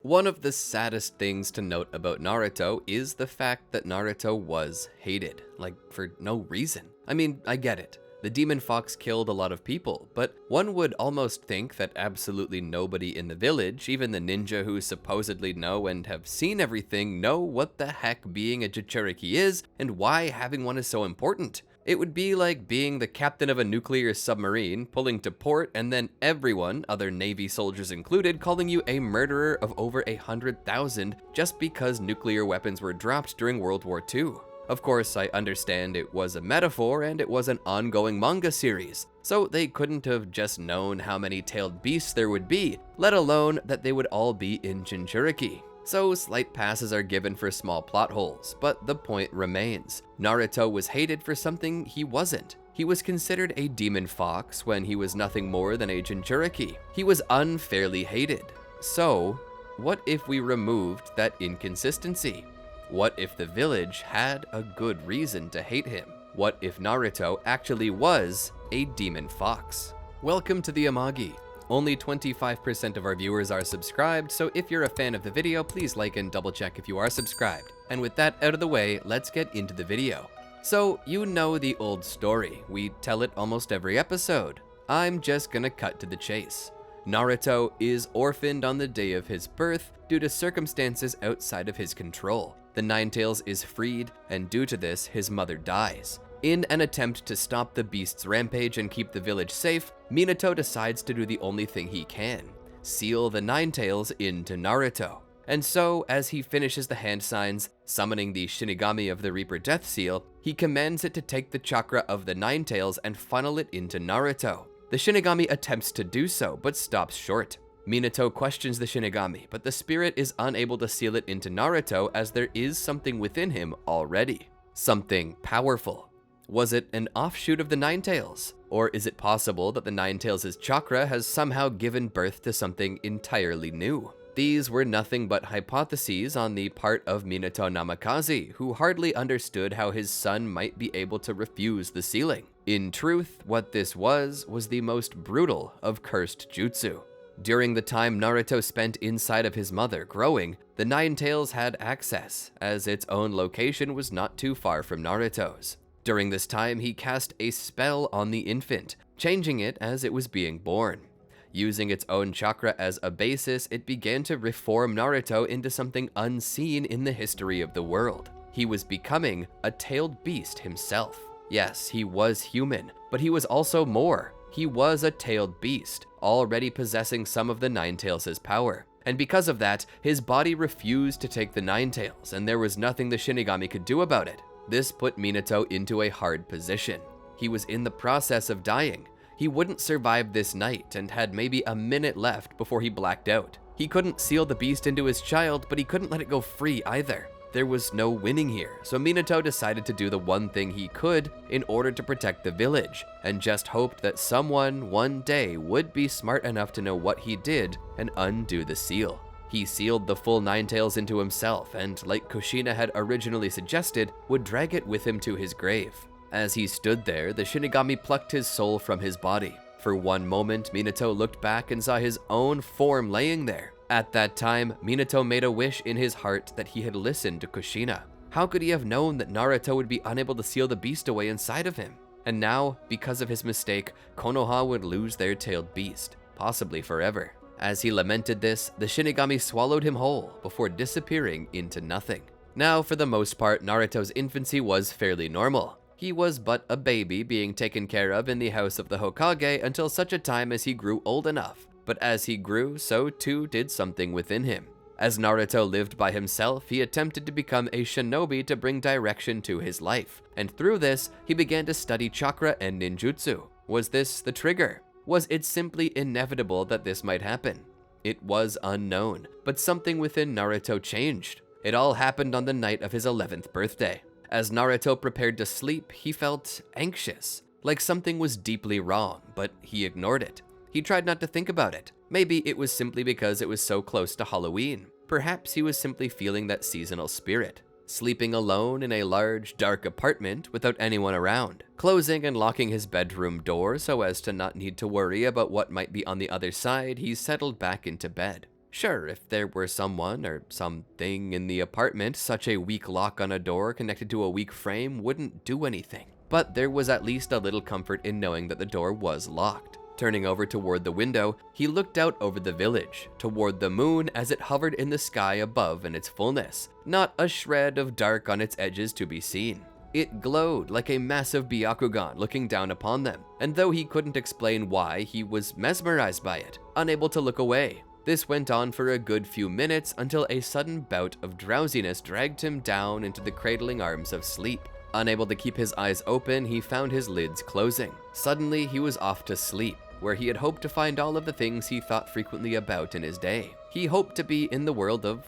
One of the saddest things to note about Naruto is the fact that Naruto was hated, like for no reason. I mean, I get it. The demon fox killed a lot of people, but one would almost think that absolutely nobody in the village, even the ninja who supposedly know and have seen everything, know what the heck being a Jinchuriki is and why having one is so important. It would be like being the captain of a nuclear submarine, pulling to port, and then everyone, other Navy soldiers included, calling you a murderer of over 100,000 just because nuclear weapons were dropped during World War II. Of course, I understand it was a metaphor and it was an ongoing manga series, so they couldn't have just known how many tailed beasts there would be, let alone that they would all be in Jinchuriki. So slight passes are given for small plot holes, but the point remains. Naruto was hated for something he wasn't. He was considered a demon fox when he was nothing more than a Jinchuriki. He was unfairly hated. So, what if we removed that inconsistency? What if the village had a good reason to hate him? What if Naruto actually was a demon fox? Welcome to the Amagi. Only 25% of our viewers are subscribed, so if you're a fan of the video, please like and double check if you are subscribed. And with that out of the way, let's get into the video. So, you know the old story. We tell it almost every episode. I'm just gonna cut to the chase. Naruto is orphaned on the day of his birth due to circumstances outside of his control. The Ninetales is freed, and due to this, his mother dies. In an attempt to stop the beast's rampage and keep the village safe, Minato decides to do the only thing he can: seal the Ninetales into Naruto. And so, as he finishes the hand signs, summoning the Shinigami of the Reaper Death Seal, he commands it to take the chakra of the Ninetales and funnel it into Naruto. The Shinigami attempts to do so, but stops short. Minato questions the Shinigami, but the spirit is unable to seal it into Naruto as there is something within him already. Something powerful. Was it an offshoot of the Ninetales? Or is it possible that the Ninetales' chakra has somehow given birth to something entirely new? These were nothing but hypotheses on the part of Minato Namikaze, who hardly understood how his son might be able to refuse the sealing. In truth, what this was the most brutal of cursed jutsu. During the time Naruto spent inside of his mother growing, the Ninetales had access, as its own location was not too far from Naruto's. During this time, he cast a spell on the infant, changing it as it was being born. Using its own chakra as a basis, it began to reform Naruto into something unseen in the history of the world. He was becoming a tailed beast himself. Yes, he was human, but he was also more. He was a tailed beast, already possessing some of the Ninetales' power. And because of that, his body refused to take the Ninetales, and there was nothing the Shinigami could do about it. This put Minato into a hard position. He was in the process of dying. He wouldn't survive this night and had maybe a minute left before he blacked out. He couldn't seal the beast into his child, but he couldn't let it go free either. There was no winning here, so Minato decided to do the one thing he could in order to protect the village, and just hoped that someone one day would be smart enough to know what he did and undo the seal. He sealed the full Ninetales into himself and, like Kushina had originally suggested, would drag it with him to his grave. As he stood there, the Shinigami plucked his soul from his body. For one moment, Minato looked back and saw his own form laying there. At that time, Minato made a wish in his heart that he had listened to Kushina. How could he have known that Naruto would be unable to seal the beast away inside of him? And now, because of his mistake, Konoha would lose their tailed beast, possibly forever. As he lamented this, the Shinigami swallowed him whole before disappearing into nothing. Now, for the most part, Naruto's infancy was fairly normal. He was but a baby being taken care of in the house of the Hokage until such a time as he grew old enough. But as he grew, so too did something within him. As Naruto lived by himself, he attempted to become a shinobi to bring direction to his life. And through this, he began to study chakra and ninjutsu. Was this the trigger? Was it simply inevitable that this might happen? It was unknown, but something within Naruto changed. It all happened on the night of his 11th birthday. As Naruto prepared to sleep, he felt anxious, like something was deeply wrong, but he ignored it. He tried not to think about it. Maybe it was simply because it was so close to Halloween. Perhaps he was simply feeling that seasonal spirit. Sleeping alone in a large, dark apartment without anyone around, closing and locking his bedroom door so as to not need to worry about what might be on the other side, he settled back into bed. Sure, if there were someone or something in the apartment, such a weak lock on a door connected to a weak frame wouldn't do anything. But there was at least a little comfort in knowing that the door was locked. Turning over toward the window, he looked out over the village, toward the moon as it hovered in the sky above in its fullness, not a shred of dark on its edges to be seen. It glowed like a massive Byakugan looking down upon them, and though he couldn't explain why, he was mesmerized by it, unable to look away. This went on for a good few minutes until a sudden bout of drowsiness dragged him down into the cradling arms of sleep. Unable to keep his eyes open, he found his lids closing. Suddenly, he was off to sleep, where he had hoped to find all of the things he thought frequently about in his day. He hoped to be in the world of,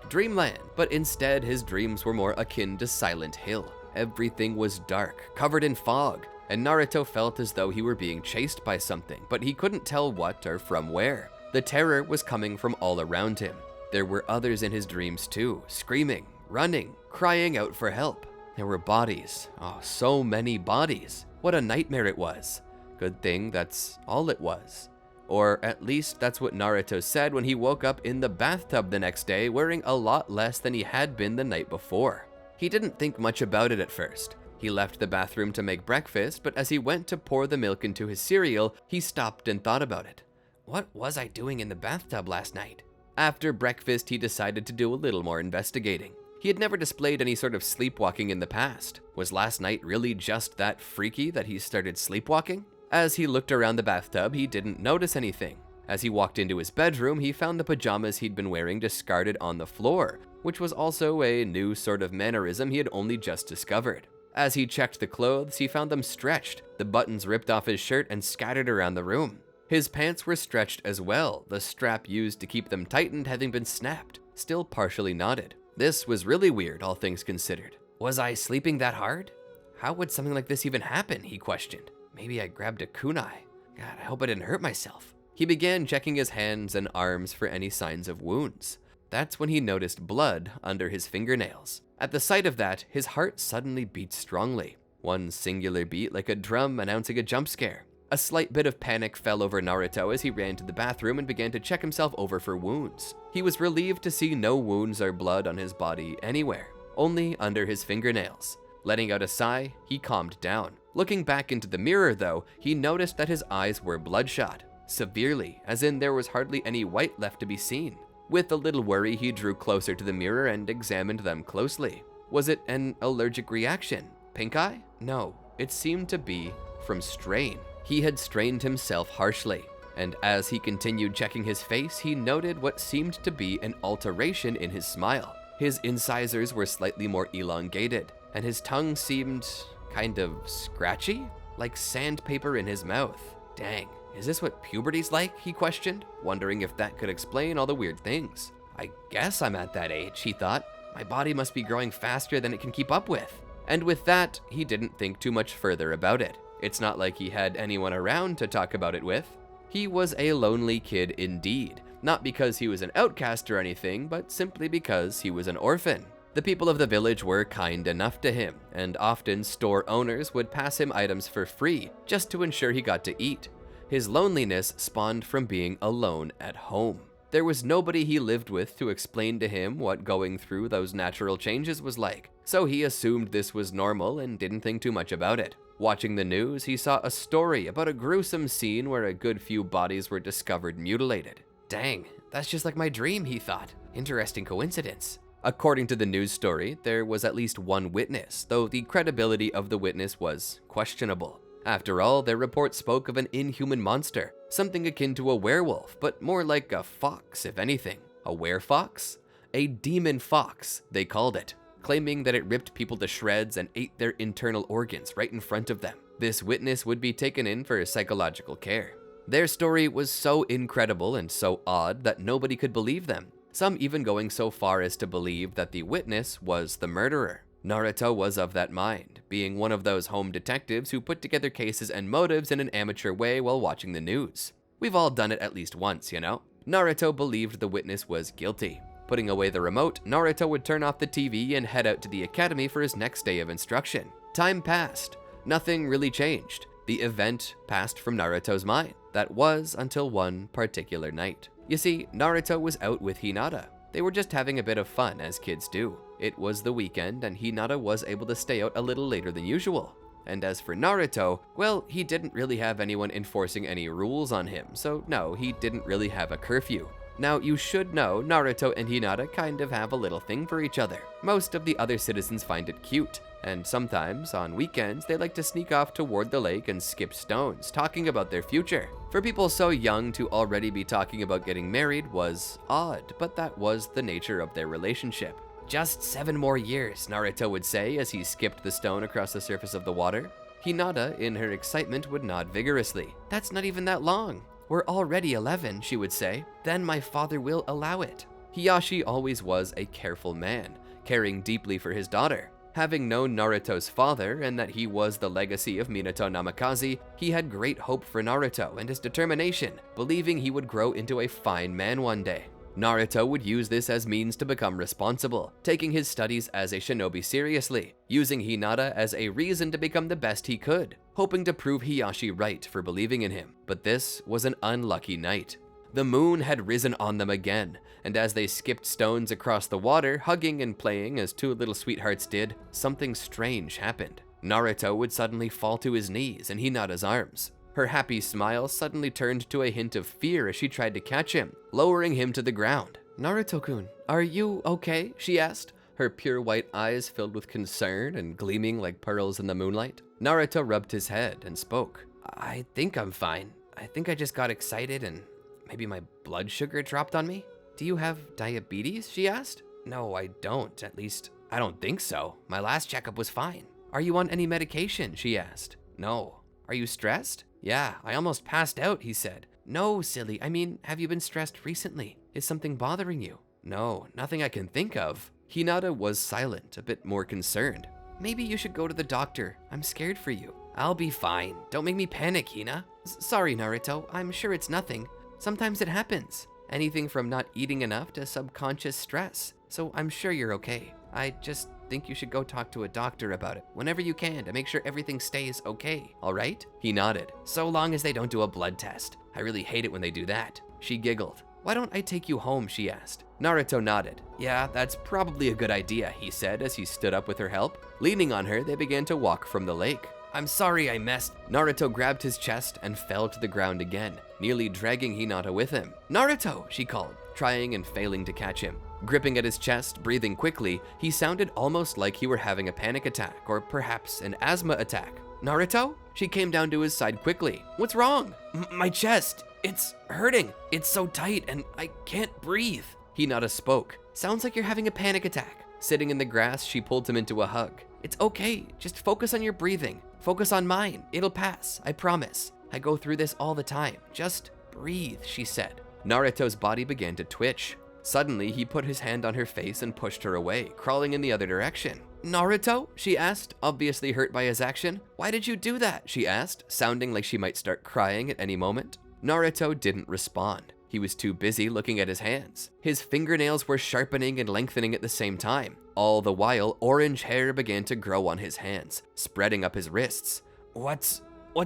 dreamland, but instead his dreams were more akin to Silent Hill. Everything was dark, covered in fog, and Naruto felt as though he were being chased by something, but he couldn't tell what or from where. The terror was coming from all around him. There were others in his dreams too, screaming, running, crying out for help. There were bodies, so many bodies. What a nightmare it was. Good thing that's all it was. Or at least that's what Naruto said when he woke up in the bathtub the next day, wearing a lot less than he had been the night before. He didn't think much about it at first. He left the bathroom to make breakfast, but as he went to pour the milk into his cereal, he stopped and thought about it. What was I doing in the bathtub last night? After breakfast, he decided to do a little more investigating. He had never displayed any sort of sleepwalking in the past. Was last night really just that freaky that he started sleepwalking? As he looked around the bathtub, he didn't notice anything. As he walked into his bedroom, he found the pajamas he'd been wearing discarded on the floor, which was also a new sort of mannerism he had only just discovered. As he checked the clothes, he found them stretched, the buttons ripped off his shirt and scattered around the room. His pants were stretched as well, the strap used to keep them tightened having been snapped, still partially knotted. This was really weird, all things considered. Was I sleeping that hard? How would something like this even happen, he questioned. Maybe I grabbed a kunai. God, I hope I didn't hurt myself. He began checking his hands and arms for any signs of wounds. That's when he noticed blood under his fingernails. At the sight of that, his heart suddenly beat strongly. One singular beat like a drum announcing a jump scare. A slight bit of panic fell over Naruto as he ran to the bathroom and began to check himself over for wounds. He was relieved to see no wounds or blood on his body anywhere, only under his fingernails. Letting out a sigh, he calmed down. Looking back into the mirror though, he noticed that his eyes were bloodshot. Severely, as in there was hardly any white left to be seen. With a little worry, he drew closer to the mirror and examined them closely. Was it an allergic reaction? Pink eye? No, it seemed to be from strain. He had strained himself harshly, and as he continued checking his face, he noted what seemed to be an alteration in his smile. His incisors were slightly more elongated, and his tongue seemed kind of scratchy, like sandpaper in his mouth. Dang, is this what puberty's like? He questioned, wondering if that could explain all the weird things. I guess I'm at that age, he thought. My body must be growing faster than it can keep up with. And with that, he didn't think too much further about it. It's not like he had anyone around to talk about it with. He was a lonely kid indeed, not because he was an outcast or anything, but simply because he was an orphan. The people of the village were kind enough to him, and often store owners would pass him items for free, just to ensure he got to eat. His loneliness spawned from being alone at home. There was nobody he lived with to explain to him what going through those natural changes was like, so he assumed this was normal and didn't think too much about it. Watching the news, he saw a story about a gruesome scene where a good few bodies were discovered mutilated. Dang, that's just like my dream, he thought. Interesting coincidence. According to the news story, there was at least one witness, though the credibility of the witness was questionable. After all, their report spoke of an inhuman monster, something akin to a werewolf, but more like a fox, if anything. A werefox? A demon fox, they called it, claiming that it ripped people to shreds and ate their internal organs right in front of them. This witness would be taken in for psychological care. Their story was so incredible and so odd that nobody could believe them, some even going so far as to believe that the witness was the murderer. Naruto was of that mind, being one of those home detectives who put together cases and motives in an amateur way while watching the news. We've all done it at least once, you know? Naruto believed the witness was guilty. Putting away the remote, Naruto would turn off the TV and head out to the academy for his next day of instruction. Time passed. Nothing really changed. The event passed from Naruto's mind. That was until one particular night. You see, Naruto was out with Hinata. They were just having a bit of fun, as kids do. It was the weekend, and Hinata was able to stay out a little later than usual. And as for Naruto, well, he didn't really have anyone enforcing any rules on him, so no, he didn't really have a curfew. Now, you should know, Naruto and Hinata kind of have a little thing for each other. Most of the other citizens find it cute, and sometimes, on weekends, they like to sneak off toward the lake and skip stones, talking about their future. For people so young to already be talking about getting married was odd, but that was the nature of their relationship. "Just 7 more years, Naruto would say as he skipped the stone across the surface of the water. Hinata, in her excitement, would nod vigorously. "That's not even that long. We're already 11, she would say. Then my father will allow it." Hiyashi always was a careful man, caring deeply for his daughter. Having known Naruto's father and that he was the legacy of Minato Namikaze, he had great hope for Naruto and his determination, believing he would grow into a fine man one day. Naruto would use this as means to become responsible, taking his studies as a shinobi seriously, using Hinata as a reason to become the best he could, hoping to prove Hiyashi right for believing in him. But this was an unlucky night. The moon had risen on them again, and as they skipped stones across the water, hugging and playing as two little sweethearts did, something strange happened. Naruto would suddenly fall to his knees in Hinata's arms. Her happy smile suddenly turned to a hint of fear as she tried to catch him, lowering him to the ground. "Naruto-kun, are you okay?" she asked, her pure white eyes filled with concern and gleaming like pearls in the moonlight. Naruto rubbed his head and spoke. "I think I'm fine. I think I just got excited and maybe my blood sugar dropped on me." "Do you have diabetes?" she asked. "No, I don't. At least, I don't think so. My last checkup was fine." "Are you on any medication?" she asked. "No." "Are you stressed?" "Yeah, I almost passed out," he said. "No, silly. I mean, have you been stressed recently? Is something bothering you?" "No, nothing I can think of." Hinata was silent, a bit more concerned. "Maybe you should go to the doctor. I'm scared for you." "I'll be fine. Don't make me panic, Hina." Sorry, Naruto. I'm sure it's nothing. Sometimes it happens. Anything from not eating enough to subconscious stress. So I'm sure you're okay. I just think you should go talk to a doctor about it whenever you can to make sure everything stays okay, all right?" He nodded. "So long as they don't do a blood test. I really hate it when they do that." She giggled. "Why don't I take you home?" she asked. Naruto nodded. "Yeah, that's probably a good idea," he said as he stood up with her help. Leaning on her, they began to walk from the lake. "I'm sorry I messed." Naruto grabbed his chest and fell to the ground again, nearly dragging Hinata with him. "Naruto!" she called, trying and failing to catch him. Gripping at his chest, breathing quickly, he sounded almost like he were having a panic attack, or perhaps an asthma attack. "Naruto?" She came down to his side quickly. "What's wrong?" My chest. It's hurting. It's so tight and I can't breathe." Hinata spoke. "Sounds like you're having a panic attack." Sitting in the grass, she pulled him into a hug. "It's okay. Just focus on your breathing. Focus on mine. It'll pass. I promise. I go through this all the time. Just breathe," she said. Naruto's body began to twitch. Suddenly, he put his hand on her face and pushed her away, crawling in the other direction. "Naruto?" she asked, obviously hurt by his action. "Why did you do that?" she asked, sounding like she might start crying at any moment. Naruto didn't respond. He was too busy looking at his hands. His fingernails were sharpening and lengthening at the same time. All the while, orange hair began to grow on his hands, spreading up his wrists. What's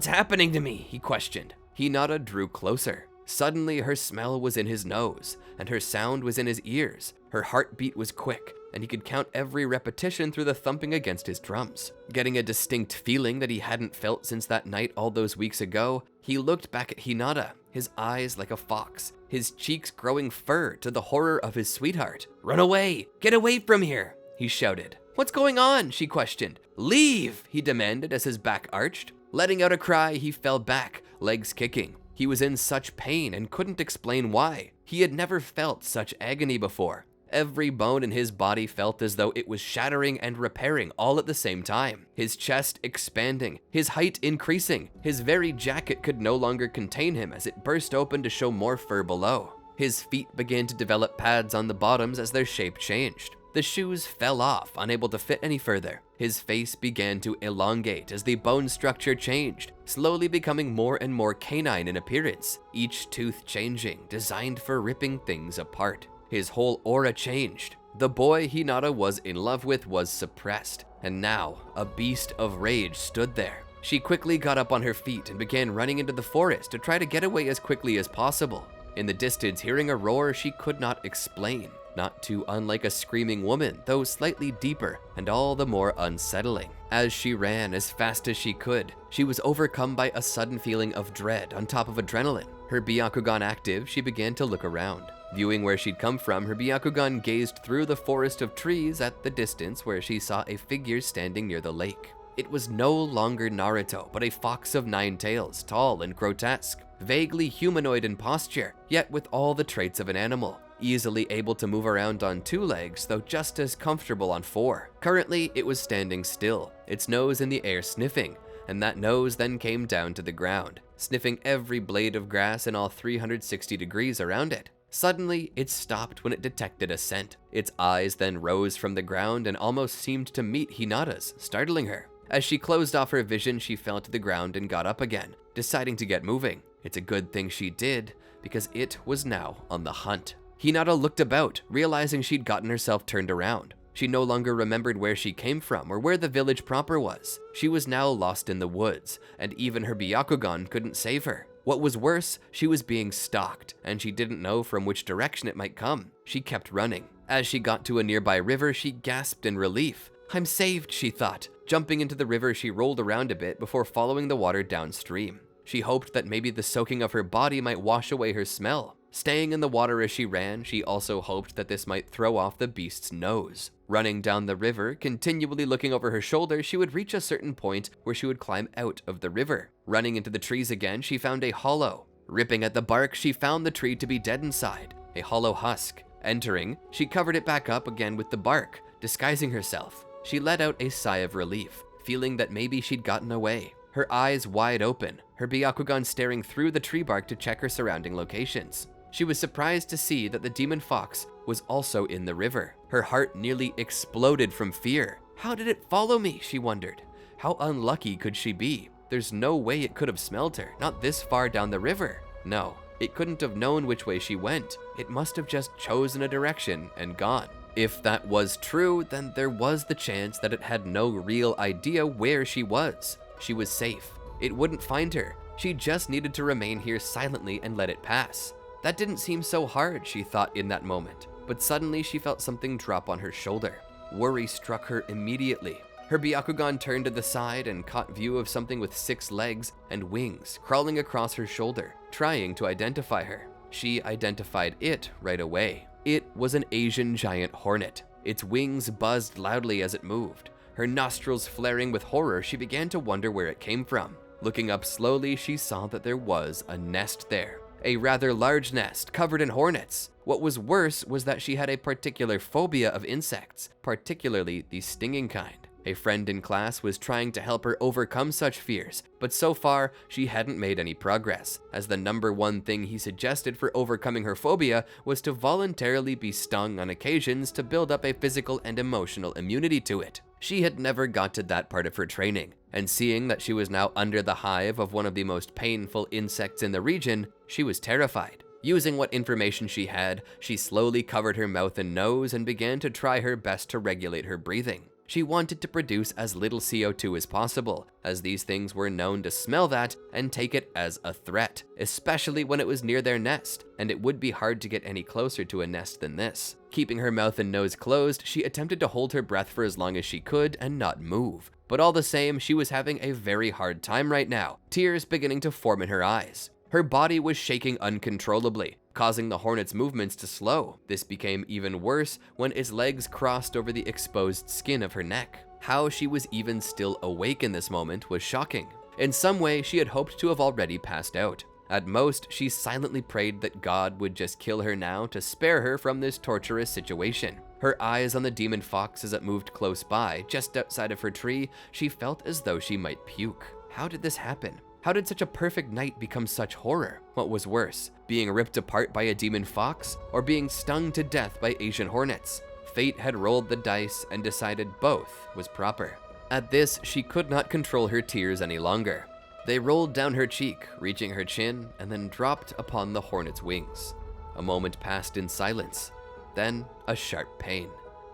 happening to me?" he questioned. Hinata drew closer. Suddenly, her smell was in his nose, and her sound was in his ears. Her heartbeat was quick, and he could count every repetition through the thumping against his drums. Getting a distinct feeling that he hadn't felt since that night all those weeks ago, he looked back at Hinata, his eyes like a fox, his cheeks growing fur to the horror of his sweetheart. "Run away! Get away from here!" he shouted. "What's going on?" she questioned. "Leave!" he demanded as his back arched. Letting out a cry, he fell back, legs kicking. He was in such pain and couldn't explain why. He had never felt such agony before. Every bone in his body felt as though it was shattering and repairing all at the same time. His chest expanding, his height increasing. His very jacket could no longer contain him as it burst open to show more fur below. His feet began to develop pads on the bottoms as their shape changed. The shoes fell off, unable to fit any further. His face began to elongate as the bone structure changed, slowly becoming more and more canine in appearance, each tooth changing, designed for ripping things apart. His whole aura changed. The boy Hinata was in love with was suppressed, and now a beast of rage stood there. She quickly got up on her feet and began running into the forest to try to get away as quickly as possible. In the distance, hearing a roar she could not explain, not too unlike a screaming woman, though slightly deeper and all the more unsettling. As she ran as fast as she could, she was overcome by a sudden feeling of dread on top of adrenaline. Her Byakugan active, she began to look around. Viewing where she'd come from, her Byakugan gazed through the forest of trees at the distance where she saw a figure standing near the lake. It was no longer Naruto, but a fox of 9 tails, tall and grotesque, vaguely humanoid in posture, yet with all the traits of an animal. Easily able to move around on 2 legs, though just as comfortable on 4. Currently, it was standing still, its nose in the air sniffing, and that nose then came down to the ground, sniffing every blade of grass in all 360 degrees around it. Suddenly, it stopped when it detected a scent. Its eyes then rose from the ground and almost seemed to meet Hinata's, startling her. As she closed off her vision, she fell to the ground and got up again, deciding to get moving. It's a good thing she did, because it was now on the hunt. Hinata looked about, realizing she'd gotten herself turned around. She no longer remembered where she came from or where the village proper was. She was now lost in the woods, and even her Byakugan couldn't save her. What was worse, she was being stalked, and she didn't know from which direction it might come. She kept running. As she got to a nearby river, she gasped in relief. "I'm saved," she thought. Jumping into the river, she rolled around a bit before following the water downstream. She hoped that maybe the soaking of her body might wash away her smell. Staying in the water as she ran, she also hoped that this might throw off the beast's nose. Running down the river, continually looking over her shoulder, she would reach a certain point where she would climb out of the river. Running into the trees again, she found a hollow. Ripping at the bark, she found the tree to be dead inside, a hollow husk. Entering, she covered it back up again with the bark, disguising herself. She let out a sigh of relief, feeling that maybe she'd gotten away. Her eyes wide open, her Byakugan staring through the tree bark to check her surrounding locations. She was surprised to see that the demon fox was also in the river. Her heart nearly exploded from fear. How did it follow me, she wondered. How unlucky could she be? There's no way it could have smelled her, not this far down the river. No, it couldn't have known which way she went. It must have just chosen a direction and gone. If that was true, then there was the chance that it had no real idea where she was. She was safe. It wouldn't find her. She just needed to remain here silently and let it pass. That didn't seem so hard, she thought in that moment, but suddenly she felt something drop on her shoulder. Worry struck her immediately. Her Byakugan turned to the side and caught view of something with 6 legs and wings crawling across her shoulder, trying to identify her. She identified it right away. It was an Asian giant hornet. Its wings buzzed loudly as it moved. Her nostrils flaring with horror, she began to wonder where it came from. Looking up slowly, she saw that there was a nest there. A rather large nest covered in hornets. What was worse was that she had a particular phobia of insects, particularly the stinging kind. A friend in class was trying to help her overcome such fears, but so far she hadn't made any progress, as the #1 thing he suggested for overcoming her phobia was to voluntarily be stung on occasions to build up a physical and emotional immunity to it. She had never got to that part of her training, and seeing that she was now under the hive of one of the most painful insects in the region, she was terrified. Using what information she had, she slowly covered her mouth and nose and began to try her best to regulate her breathing. She wanted to produce as little CO2 as possible, as these things were known to smell that and take it as a threat, especially when it was near their nest, and it would be hard to get any closer to a nest than this. Keeping her mouth and nose closed, she attempted to hold her breath for as long as she could and not move. But all the same, she was having a very hard time right now, tears beginning to form in her eyes. Her body was shaking uncontrollably, causing the hornet's movements to slow. This became even worse when its legs crossed over the exposed skin of her neck. How she was even still awake in this moment was shocking. In some way, she had hoped to have already passed out. At most, she silently prayed that God would just kill her now to spare her from this torturous situation. Her eyes on the demon fox as it moved close by, just outside of her tree, she felt as though she might puke. How did this happen? How did such a perfect night become such horror? What was worse, being ripped apart by a demon fox or being stung to death by Asian hornets? Fate had rolled the dice and decided both was proper. At this, she could not control her tears any longer. They rolled down her cheek, reaching her chin, and then dropped upon the hornet's wings. A moment passed in silence, then a sharp pain.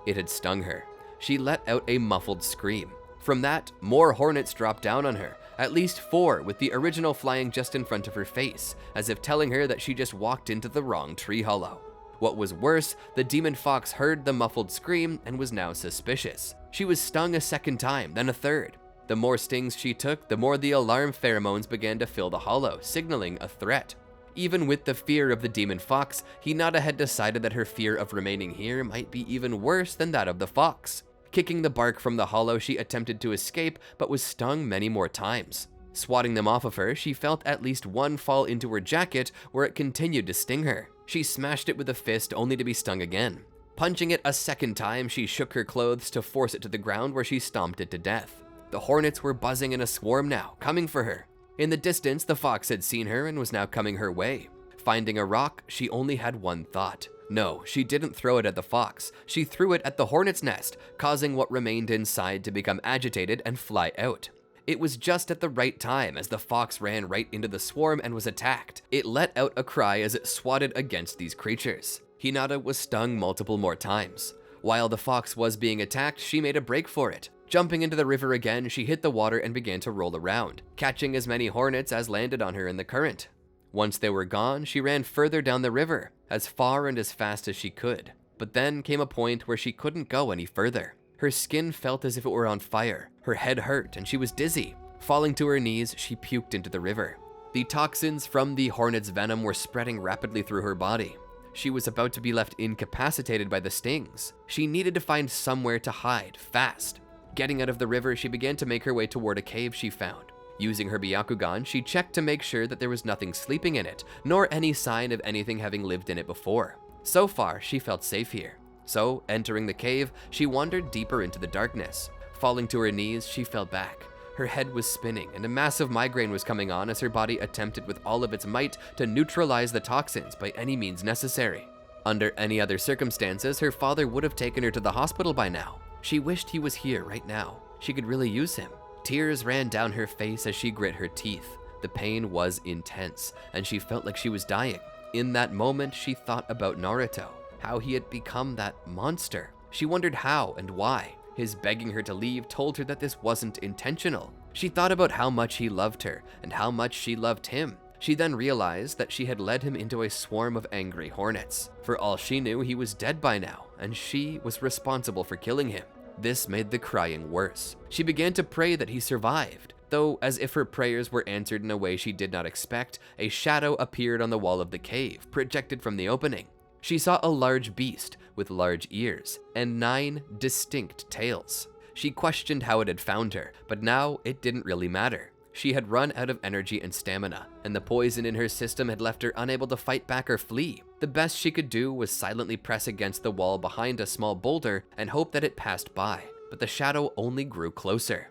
It had stung her. She let out a muffled scream. From that, more hornets dropped down on her, At least 4, with the original flying just in front of her face, as if telling her that she just walked into the wrong tree hollow. What was worse, the demon fox heard the muffled scream and was now suspicious. She was stung a second time, then a third. The more stings she took, the more the alarm pheromones began to fill the hollow, signaling a threat. Even with the fear of the demon fox, Hinata had decided that her fear of remaining here might be even worse than that of the fox. Kicking the bark from the hollow, she attempted to escape, but was stung many more times. Swatting them off of her, she felt at least one fall into her jacket, where it continued to sting her. She smashed it with a fist, only to be stung again. Punching it a second time, she shook her clothes to force it to the ground, where she stomped it to death. The hornets were buzzing in a swarm now, coming for her. In the distance, the fox had seen her and was now coming her way. Finding a rock, she only had one thought. No, she didn't throw it at the fox. She threw it at the hornet's nest, causing what remained inside to become agitated and fly out. It was just at the right time as the fox ran right into the swarm and was attacked. It let out a cry as it swatted against these creatures. Hinata was stung multiple more times. While the fox was being attacked, she made a break for it. Jumping into the river again, she hit the water and began to roll around, catching as many hornets as landed on her in the current. Once they were gone, she ran further down the river, as far and as fast as she could. But then came a point where she couldn't go any further. Her skin felt as if it were on fire, her head hurt, and she was dizzy. Falling to her knees, she puked into the river. The toxins from the hornet's venom were spreading rapidly through her body. She was about to be left incapacitated by the stings. She needed to find somewhere to hide, fast. Getting out of the river, she began to make her way toward a cave she found. Using her Byakugan, she checked to make sure that there was nothing sleeping in it, nor any sign of anything having lived in it before. So far, she felt safe here. So, entering the cave, she wandered deeper into the darkness. Falling to her knees, she fell back. Her head was spinning, and a massive migraine was coming on as her body attempted with all of its might to neutralize the toxins by any means necessary. Under any other circumstances, her father would have taken her to the hospital by now. She wished he was here right now. She could really use him. Tears ran down her face as she grit her teeth. The pain was intense, and she felt like she was dying. In that moment, she thought about Naruto, how he had become that monster. She wondered how and why. His begging her to leave told her that this wasn't intentional. She thought about how much he loved her and how much she loved him. She then realized that she had led him into a swarm of angry hornets. For all she knew, he was dead by now, and she was responsible for killing him. This made the crying worse. She began to pray that he survived, though as if her prayers were answered in a way she did not expect, a shadow appeared on the wall of the cave, projected from the opening. She saw a large beast with large ears and 9 distinct tails. She questioned how it had found her, but now it didn't really matter. She had run out of energy and stamina, and the poison in her system had left her unable to fight back or flee. The best she could do was silently press against the wall behind a small boulder and hope that it passed by, but the shadow only grew closer.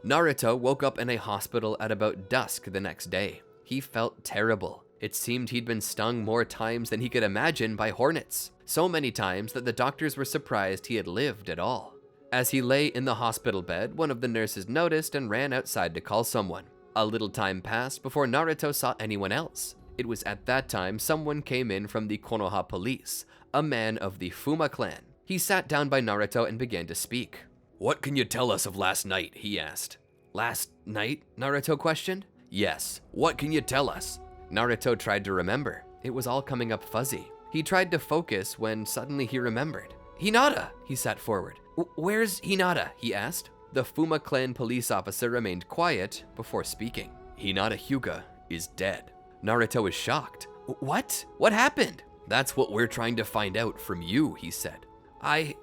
Naruto woke up in a hospital at about dusk the next day. He felt terrible. It seemed he'd been stung more times than he could imagine by hornets, so many times that the doctors were surprised he had lived at all. As he lay in the hospital bed, one of the nurses noticed and ran outside to call someone. A little time passed before Naruto saw anyone else. It was at that time someone came in from the Konoha police, a man of the Fuma clan. He sat down by Naruto and began to speak. "What can you tell us of last night?" he asked. "Last night?" Naruto questioned. "Yes. What can you tell us?" Naruto tried to remember. It was all coming up fuzzy. He tried to focus when suddenly he remembered. "Hinata!" He sat forward. "Where's Hinata?" he asked. The Fuma clan police officer remained quiet before speaking. "Hinata Hyuga is dead." Naruto was shocked. "What? What happened?" "That's what we're trying to find out from you," he said.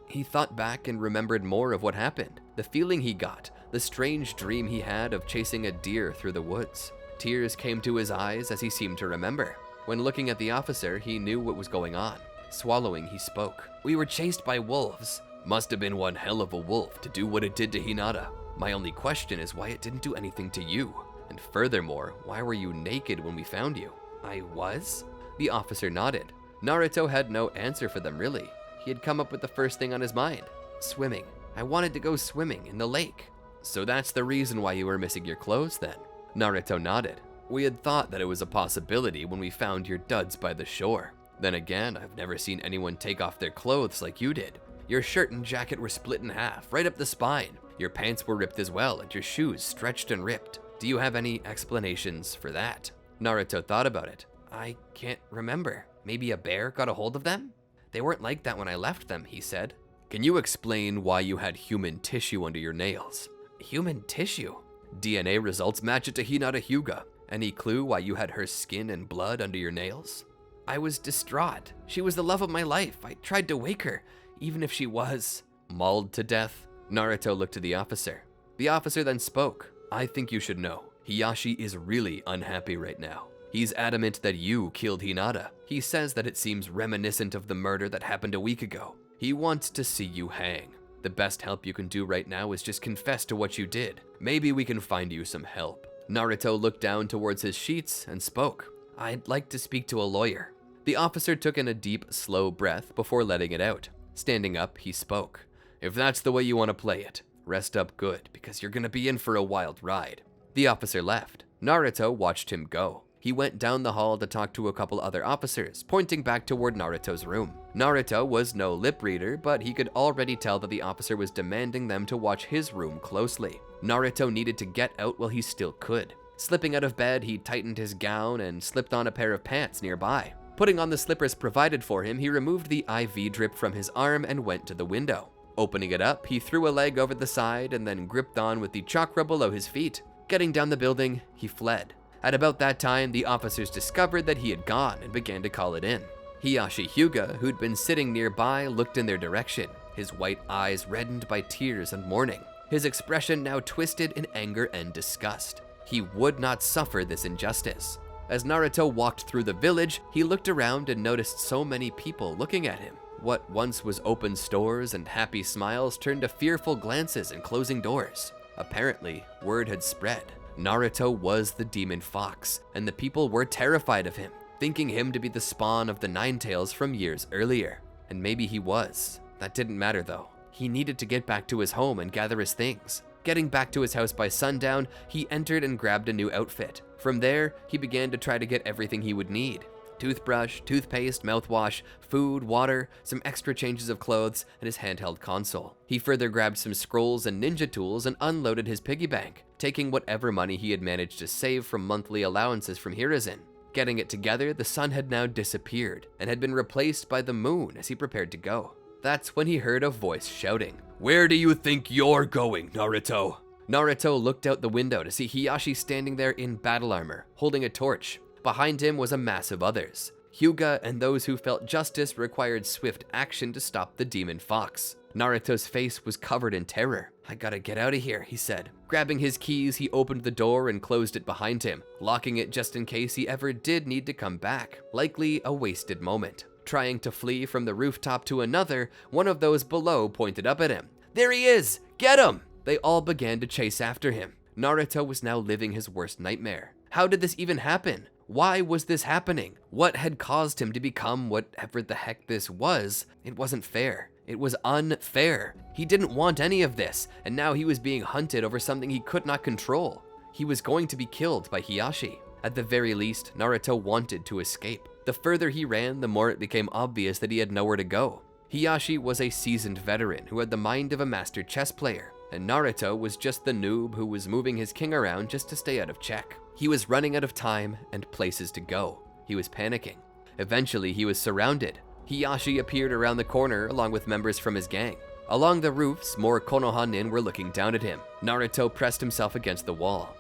He thought back and remembered more of what happened. The feeling he got, the strange dream he had of chasing a deer through the woods. Tears came to his eyes as he seemed to remember. When looking at the officer, he knew what was going on. Swallowing, he spoke. "We were chased by wolves." "Must have been one hell of a wolf to do what it did to Hinata. My only question is why it didn't do anything to you. And furthermore, why were you naked when we found you?" "I was?" The officer nodded. Naruto had no answer for them really. He had come up with the first thing on his mind. "Swimming. I wanted to go swimming in the lake." "So that's the reason why you were missing your clothes then?" Naruto nodded. "We had thought that it was a possibility when we found your duds by the shore. Then again, I've never seen anyone take off their clothes like you did. Your shirt and jacket were split in half, right up the spine. Your pants were ripped as well, and your shoes stretched and ripped. Do you have any explanations for that? Naruto thought about it. I can't remember. Maybe a bear got a hold of them? They weren't like that when I left them, he said. Can you explain why you had human tissue under your nails? Human tissue? DNA results match it to Hinata Hyuga. Any clue why you had her skin and blood under your nails? I was distraught. She was the love of my life. I tried to wake her, even if she was mauled to death. Naruto looked to the officer. The officer then spoke. I think you should know. Hiyashi is really unhappy right now. He's adamant that you killed Hinata. He says that it seems reminiscent of the murder that happened a week ago. He wants to see you hang. The best help you can do right now is just confess to what you did. Maybe we can find you some help. Naruto looked down towards his sheets and spoke. I'd like to speak to a lawyer. The officer took in a deep, slow breath before letting it out. Standing up, he spoke. If that's the way you want to play it, rest up good, because you're gonna be in for a wild ride. The officer left. Naruto watched him go. He went down the hall to talk to a couple other officers, pointing back toward Naruto's room. Naruto was no lip reader, but he could already tell that the officer was demanding them to watch his room closely. Naruto needed to get out while he still could. Slipping out of bed, he tightened his gown and slipped on a pair of pants nearby. Putting on the slippers provided for him, he removed the IV drip from his arm and went to the window. Opening it up, he threw a leg over the side and then gripped on with the chakra below his feet. Getting down the building, he fled. At about that time, the officers discovered that he had gone and began to call it in. Hiyashi Hyuga, who'd been sitting nearby, looked in their direction, his white eyes reddened by tears and mourning, his expression now twisted in anger and disgust. He would not suffer this injustice. As Naruto walked through the village, he looked around and noticed so many people looking at him. What once was open stores and happy smiles turned to fearful glances and closing doors. Apparently, word had spread. Naruto was the demon fox, and the people were terrified of him, thinking him to be the spawn of the Ninetales from years earlier. And maybe he was. That didn't matter though. He needed to get back to his home and gather his things. Getting back to his house by sundown, he entered and grabbed a new outfit. From there, he began to try to get everything he would need. Toothbrush, toothpaste, mouthwash, food, water, some extra changes of clothes, and his handheld console. He further grabbed some scrolls and ninja tools and unloaded his piggy bank, taking whatever money he had managed to save from monthly allowances from Hiruzen. Getting it together, the sun had now disappeared and had been replaced by the moon as he prepared to go. That's when he heard a voice shouting, "Where do you think you're going, Naruto?" Naruto looked out the window to see Hiyashi standing there in battle armor, holding a torch. Behind him was a mass of others. Hyuga and those who felt justice required swift action to stop the demon fox. Naruto's face was covered in terror. I gotta get out of here, he said. Grabbing his keys, he opened the door and closed it behind him, locking it just in case he ever did need to come back. Likely a wasted moment. Trying to flee from the rooftop to another, one of those below pointed up at him. There he is! Get him! They all began to chase after him. Naruto was now living his worst nightmare. How did this even happen? Why was this happening? What had caused him to become whatever the heck this was? It wasn't fair. It was unfair. He didn't want any of this, and now he was being hunted over something he could not control. He was going to be killed by Hiyashi. At the very least, Naruto wanted to escape. The further he ran, the more it became obvious that he had nowhere to go. Hiyashi was a seasoned veteran who had the mind of a master chess player, and Naruto was just the noob who was moving his king around just to stay out of check. He was running out of time and places to go. He was panicking. Eventually, he was surrounded. Hiyashi appeared around the corner along with members from his gang. Along the roofs, more Konoha nin were looking down at him. Naruto pressed himself against the wall.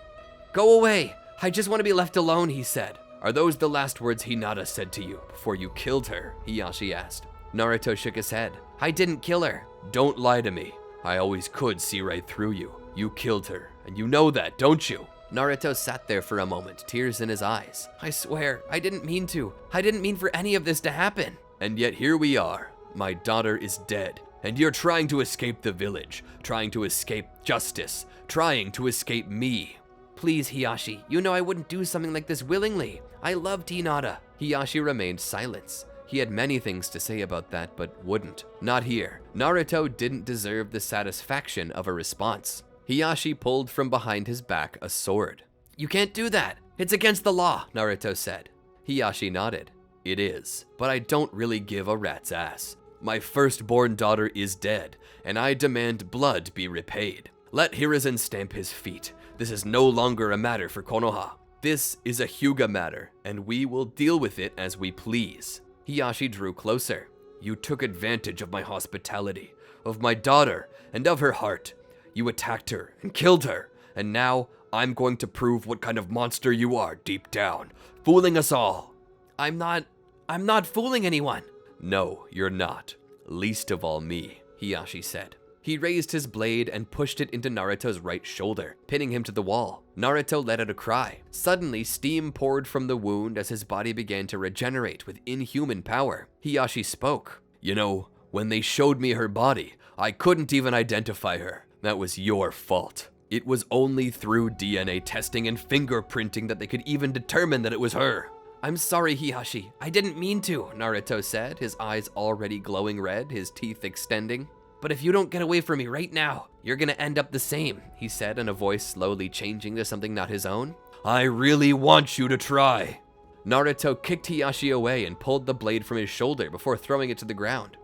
Go away! I just want to be left alone, he said. Are those the last words Hinata said to you before you killed her? Hiyashi asked. Naruto shook his head. I didn't kill her. Don't lie to me. I always could see right through you. You killed her, and you know that, don't you? Naruto sat there for a moment, tears in his eyes. I swear, I didn't mean to. I didn't mean for any of this to happen. And yet here we are. My daughter is dead, and you're trying to escape the village, trying to escape justice, trying to escape me. Please, Hiyashi, you know I wouldn't do something like this willingly. I loved Hinata. Hiyashi remained silent. He had many things to say about that, but wouldn't. Not here. Naruto didn't deserve the satisfaction of a response. Hiyashi pulled from behind his back a sword. You can't do that. It's against the law, Naruto said. Hiyashi nodded. It is, but I don't really give a rat's ass. My firstborn daughter is dead, and I demand blood be repaid. Let Hiruzen stamp his feet. This is no longer a matter for Konoha. This is a Hyuga matter, and we will deal with it as we please. Hiyashi drew closer. You took advantage of my hospitality, of my daughter, and of her heart. You attacked her and killed her, and now I'm going to prove what kind of monster you are deep down, fooling us all. I'm not fooling anyone. No, you're not. Least of all me, Hiyashi said. He raised his blade and pushed it into Naruto's right shoulder, pinning him to the wall. Naruto let out a cry. Suddenly, steam poured from the wound as his body began to regenerate with inhuman power. Hiyashi spoke. You know, when they showed me her body, I couldn't even identify her. That was your fault. It was only through DNA testing and fingerprinting that they could even determine that it was her. I'm sorry, Hiyashi. I didn't mean to, Naruto said, his eyes already glowing red, his teeth extending. But if you don't get away from me right now, you're gonna end up the same, he said in a voice slowly changing to something not his own. I really want you to try. Naruto kicked Hiyashi away and pulled the blade from his shoulder before throwing it to the ground.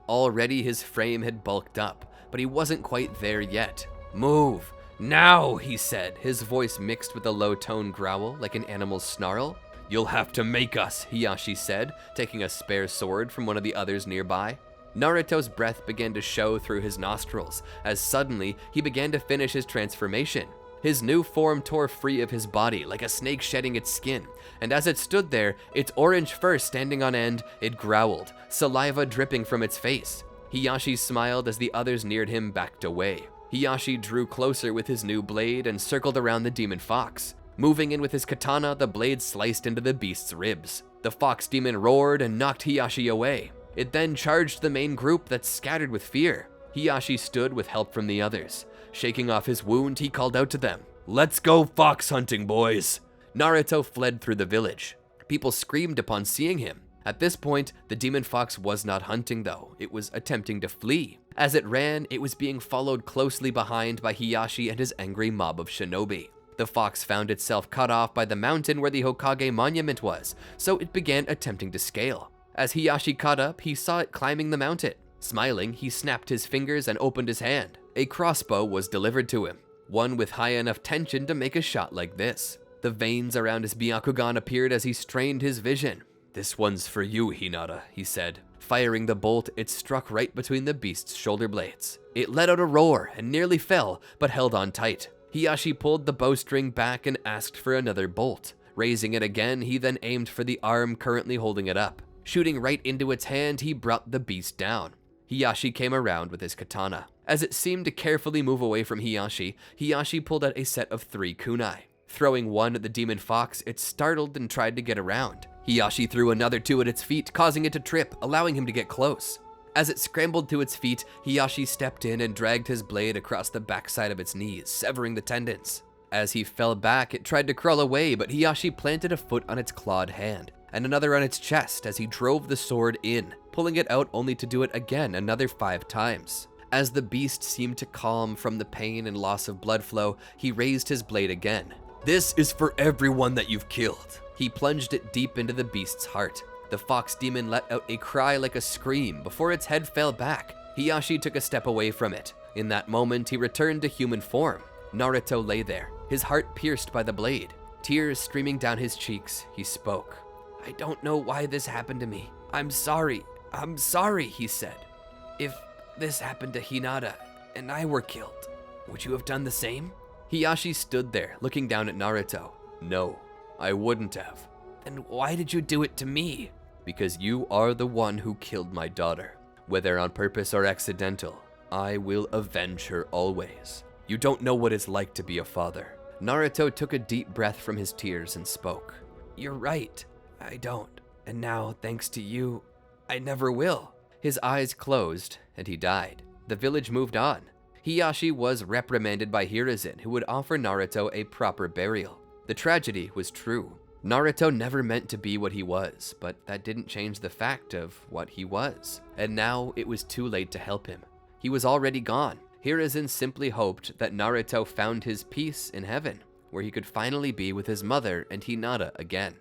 Already his frame had bulked up, but he wasn't quite there yet. Move, now, he said, his voice mixed with a low-toned growl like an animal's snarl. You'll have to make us, Hiyashi said, taking a spare sword from one of the others nearby. Naruto's breath began to show through his nostrils, as suddenly he began to finish his transformation. His new form tore free of his body like a snake shedding its skin, and as it stood there, its orange fur standing on end, it growled, saliva dripping from its face. Hiyashi smiled as the others neared him backed away. Hiyashi drew closer with his new blade and circled around the demon fox. Moving in with his katana, the blade sliced into the beast's ribs. The fox demon roared and knocked Hiyashi away. It then charged the main group that scattered with fear. Hiyashi stood with help from the others. Shaking off his wound, he called out to them, Let's go fox hunting, boys! Naruto fled through the village. People screamed upon seeing him. At this point, the demon fox was not hunting though, it was attempting to flee. As it ran, it was being followed closely behind by Hiyashi and his angry mob of shinobi. The fox found itself cut off by the mountain where the Hokage monument was, so it began attempting to scale. As Hiyashi caught up, he saw it climbing the mountain. Smiling, he snapped his fingers and opened his hand. A crossbow was delivered to him, one with high enough tension to make a shot like this. The veins around his Byakugan appeared as he strained his vision. This one's for you, Hinata, he said. Firing the bolt, it struck right between the beast's shoulder blades. It let out a roar and nearly fell, but held on tight. Hiyashi pulled the bowstring back and asked for another bolt. Raising it again, he then aimed for the arm currently holding it up. Shooting right into its hand, he brought the beast down. Hiyashi came around with his katana. As it seemed to carefully move away from Hiyashi, Hiyashi pulled out a set of 3 kunai. Throwing one at the demon fox, it startled and tried to get around. Hiyashi threw another 2 at its feet, causing it to trip, allowing him to get close. As it scrambled to its feet, Hiyashi stepped in and dragged his blade across the backside of its knees, severing the tendons. As he fell back, it tried to crawl away, but Hiyashi planted a foot on its clawed hand, and another on its chest as he drove the sword in, pulling it out only to do it again another 5 times. As the beast seemed to calm from the pain and loss of blood flow, he raised his blade again. This is for everyone that you've killed. He plunged it deep into the beast's heart. The fox demon let out a cry like a scream before its head fell back. Hiyashi took a step away from it. In that moment, he returned to human form. Naruto lay there, his heart pierced by the blade. Tears streaming down his cheeks, he spoke. I don't know why this happened to me. I'm sorry, he said. If this happened to Hinata and I were killed, would you have done the same? Hiyashi stood there, looking down at Naruto. No, I wouldn't have. Then why did you do it to me? Because you are the one who killed my daughter. Whether on purpose or accidental, I will avenge her always. You don't know what it's like to be a father. Naruto took a deep breath from his tears and spoke. You're right, I don't. And now, thanks to you, I never will. His eyes closed, and he died. The village moved on. Hiyashi was reprimanded by Hiruzen, who would offer Naruto a proper burial. The tragedy was true. Naruto never meant to be what he was, but that didn't change the fact of what he was. And now it was too late to help him. He was already gone. Hiruzen simply hoped that Naruto found his peace in heaven, where he could finally be with his mother and Hinata again.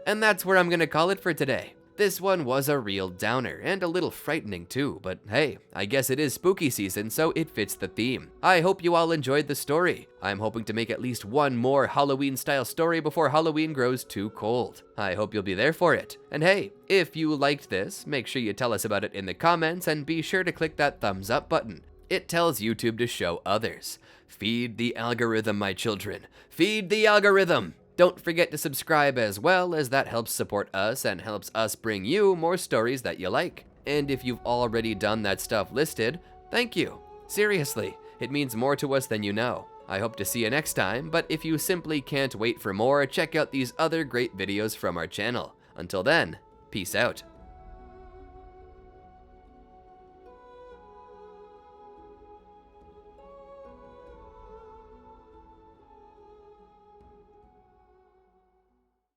And that's where I'm gonna call it for today. This one was a real downer, and a little frightening too, but hey, I guess it is spooky season, so it fits the theme. I hope you all enjoyed the story. I'm hoping to make at least one more Halloween-style story before Halloween grows too cold. I hope you'll be there for it. And hey, if you liked this, make sure you tell us about it in the comments, and be sure to click that thumbs up button. It tells YouTube to show others. Feed the algorithm, my children. Feed the algorithm! Don't forget to subscribe as well, as that helps support us and helps us bring you more stories that you like. And if you've already done that stuff listed, thank you. Seriously, it means more to us than you know. I hope to see you next time, but if you simply can't wait for more, check out these other great videos from our channel. Until then, peace out.